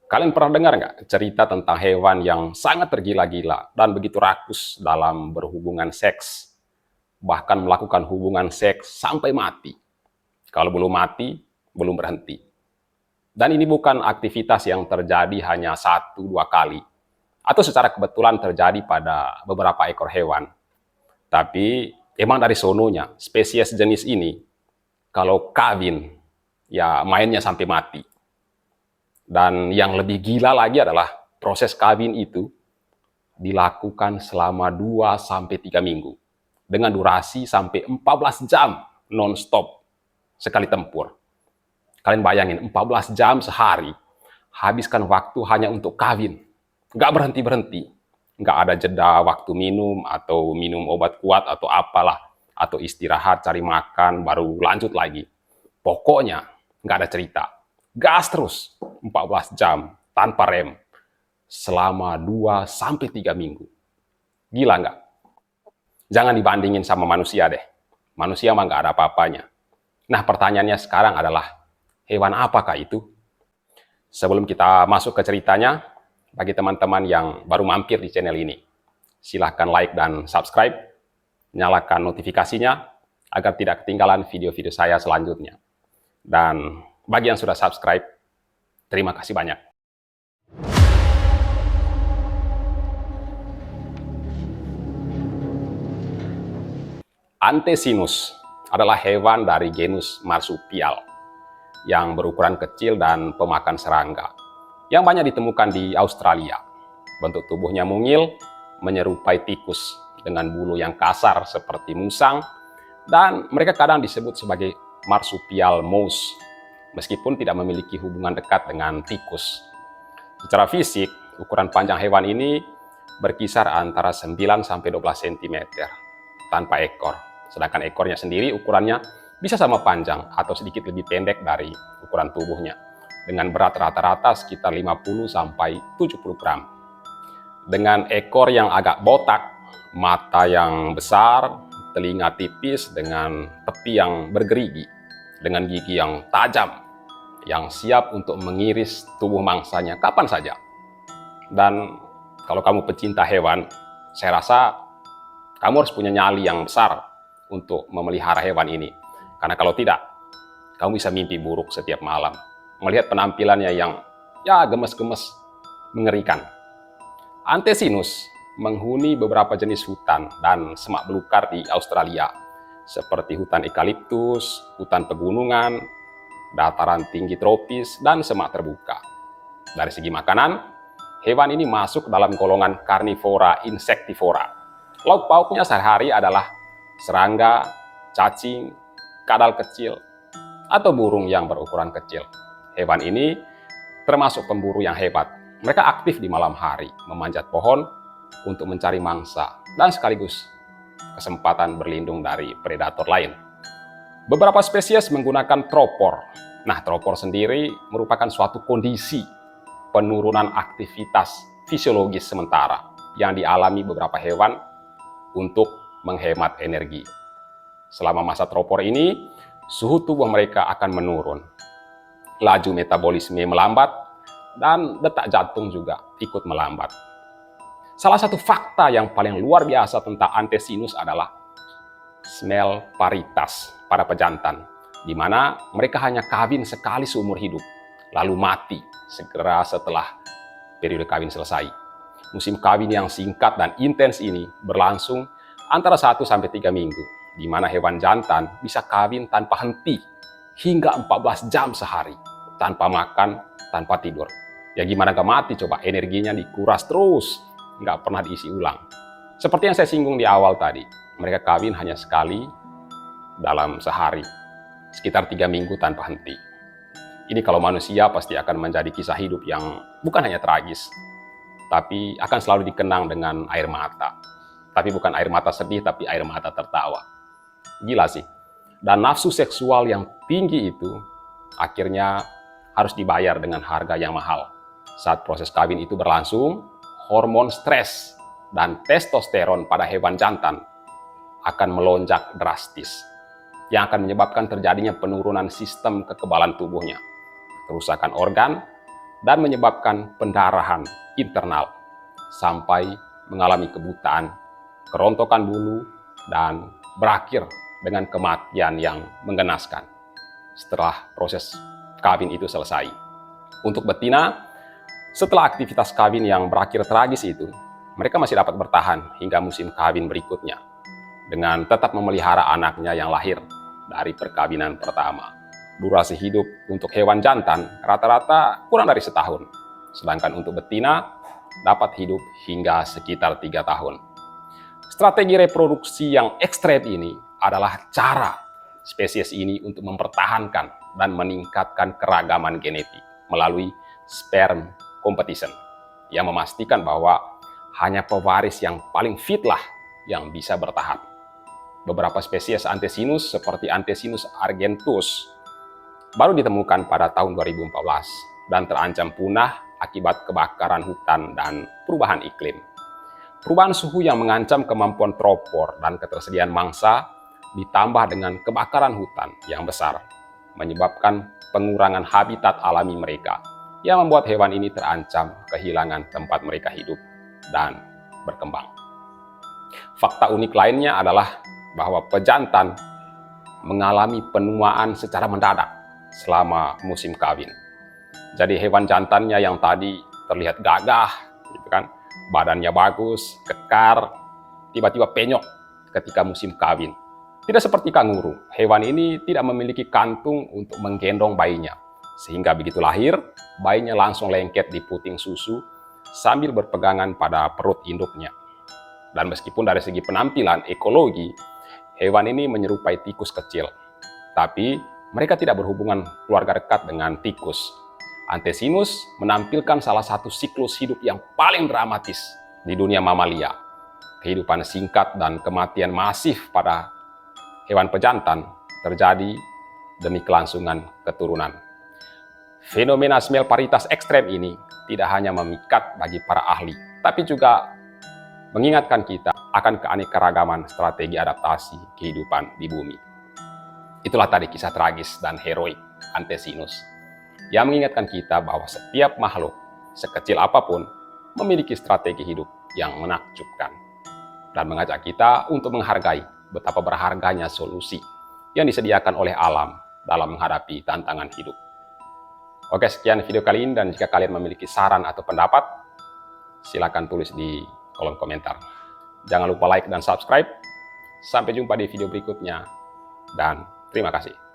Kalian pernah dengar nggak cerita tentang hewan yang sangat tergila-gila dan begitu rakus dalam berhubungan seks, bahkan melakukan hubungan seks sampai mati? Kalau belum mati, belum berhenti. Dan ini bukan aktivitas yang terjadi hanya satu dua kali, atau secara kebetulan terjadi pada beberapa ekor hewan. Tapi emang dari sononya, spesies jenis ini, kalau kawin, ya mainnya sampai mati. Dan yang lebih gila lagi adalah proses kawin itu dilakukan selama 2 sampai 3 minggu dengan durasi sampai 14 jam non-stop sekali tempur. Kalian bayangin 14 jam sehari habiskan waktu hanya untuk kawin. Nggak berhenti-berhenti. Nggak ada jeda waktu minum atau minum obat kuat atau apalah. Atau istirahat, cari makan, baru lanjut lagi. Pokoknya nggak ada cerita. Gas terus 14 jam tanpa rem selama 2 sampai 3 minggu. Gila nggak? Jangan dibandingin sama manusia deh. Manusia mah nggak ada apa-apanya. Nah pertanyaannya sekarang adalah, hewan apakah itu? Sebelum kita masuk ke ceritanya, bagi teman-teman yang baru mampir di channel ini, silahkan like dan subscribe, nyalakan notifikasinya, agar tidak ketinggalan video-video saya selanjutnya. Dan bagi yang sudah subscribe, terima kasih banyak. Antechinus adalah hewan dari genus marsupial yang berukuran kecil dan pemakan serangga, yang banyak ditemukan di Australia. Bentuk tubuhnya mungil, menyerupai tikus, dengan bulu yang kasar seperti musang, dan mereka kadang disebut sebagai marsupial mouse, meskipun tidak memiliki hubungan dekat dengan tikus. Secara fisik, ukuran panjang hewan ini berkisar antara 9-12 cm, tanpa ekor. Sedangkan ekornya sendiri ukurannya bisa sama panjang atau sedikit lebih pendek dari ukuran tubuhnya, dengan berat rata-rata sekitar 50-70 gram. Dengan ekor yang agak botak, mata yang besar, telinga tipis dengan tepi yang bergerigi, dengan gigi yang tajam, yang siap untuk mengiris tubuh mangsanya kapan saja. Dan kalau kamu pecinta hewan, saya rasa kamu harus punya nyali yang besar untuk memelihara hewan ini. Karena kalau tidak, kamu bisa mimpi buruk setiap malam melihat penampilannya yang gemes-gemes, mengerikan. Antechinus menghuni beberapa jenis hutan dan semak belukar di Australia, seperti hutan eukaliptus, hutan pegunungan, dataran tinggi tropis, dan semak terbuka. Dari segi makanan, hewan ini masuk dalam golongan karnivora insektivora. Lauk pauknya sehari-hari adalah serangga, cacing, kadal kecil, atau burung yang berukuran kecil. Hewan ini termasuk pemburu yang hebat. Mereka aktif di malam hari, memanjat pohon untuk mencari mangsa, dan sekaligus kesempatan berlindung dari predator lain. Beberapa spesies menggunakan tropor. Nah, tropor sendiri merupakan suatu kondisi penurunan aktivitas fisiologis sementara yang dialami beberapa hewan untuk menghemat energi. Selama masa tropor ini, suhu tubuh mereka akan menurun, laju metabolisme melambat, dan detak jantung juga ikut melambat. Salah satu fakta yang paling luar biasa tentang Antechinus adalah smell paritas para pejantan, di mana mereka hanya kawin sekali seumur hidup, lalu mati segera setelah periode kawin selesai. Musim kawin yang singkat dan intens ini berlangsung antara 1-3 minggu, di mana hewan jantan bisa kawin tanpa henti hingga 14 jam sehari, tanpa makan, tanpa tidur. Ya gimana gak mati coba, energinya dikuras terus, nggak pernah diisi ulang. Seperti yang saya singgung di awal tadi, mereka kawin hanya sekali dalam sehari, sekitar 3 minggu tanpa henti. Ini kalau manusia pasti akan menjadi kisah hidup yang bukan hanya tragis, tapi akan selalu dikenang dengan air mata. Tapi bukan air mata sedih, tapi air mata tertawa. Gila sih. Dan nafsu seksual yang tinggi itu akhirnya harus dibayar dengan harga yang mahal. Saat proses kawin itu berlangsung, hormon stres dan testosteron pada hewan jantan akan melonjak drastis, yang akan menyebabkan terjadinya penurunan sistem kekebalan tubuhnya, kerusakan organ, dan menyebabkan pendarahan internal sampai mengalami kebutaan, kerontokan bulu, dan berakhir dengan kematian yang menggenaskan setelah proses kawin itu selesai. Untuk betina, setelah aktivitas kawin yang berakhir tragis itu, mereka masih dapat bertahan hingga musim kawin berikutnya dengan tetap memelihara anaknya yang lahir dari perkawinan pertama. Durasi hidup untuk hewan jantan rata-rata kurang dari setahun, sedangkan untuk betina dapat hidup hingga sekitar 3 tahun. Strategi reproduksi yang ekstrem ini adalah cara spesies ini untuk mempertahankan dan meningkatkan keragaman genetik melalui sperm competition yang memastikan bahwa hanya pewaris yang paling fit lah yang bisa bertahan. Beberapa spesies Antechinus seperti Antechinus argenteus baru ditemukan pada tahun 2014 dan terancam punah akibat kebakaran hutan dan perubahan iklim. Perubahan suhu yang mengancam kemampuan tropor dan ketersediaan mangsa ditambah dengan kebakaran hutan yang besar menyebabkan pengurangan habitat alami mereka yang membuat hewan ini terancam kehilangan tempat mereka hidup dan berkembang. Fakta unik lainnya adalah bahwa pejantan mengalami penuaan secara mendadak selama musim kawin. Jadi hewan jantannya yang tadi terlihat gagah, gitu kan, badannya bagus, kekar, tiba-tiba penyok ketika musim kawin. Tidak seperti kanguru, hewan ini tidak memiliki kantung untuk menggendong bayinya. Sehingga begitu lahir, bayinya langsung lengket di puting susu sambil berpegangan pada perut induknya. Dan meskipun dari segi penampilan ekologi, hewan ini menyerupai tikus kecil. Tapi mereka tidak berhubungan keluarga dekat dengan tikus. Antechinus menampilkan salah satu siklus hidup yang paling dramatis di dunia mamalia. Kehidupan singkat dan kematian masif pada hewan pejantan terjadi demi kelangsungan keturunan. Fenomena smell paritas ekstrem ini tidak hanya memikat bagi para ahli, tapi juga mengingatkan kita akan keanekaragaman strategi adaptasi kehidupan di bumi. Itulah tadi kisah tragis dan heroik Antechinus yang mengingatkan kita bahwa setiap makhluk, sekecil apapun, memiliki strategi hidup yang menakjubkan dan mengajak kita untuk menghargai betapa berharganya solusi yang disediakan oleh alam dalam menghadapi tantangan hidup. Oke, sekian video kali ini, dan jika kalian memiliki saran atau pendapat, silakan tulis di kolom komentar. Jangan lupa like dan subscribe. Sampai jumpa di video berikutnya, dan terima kasih.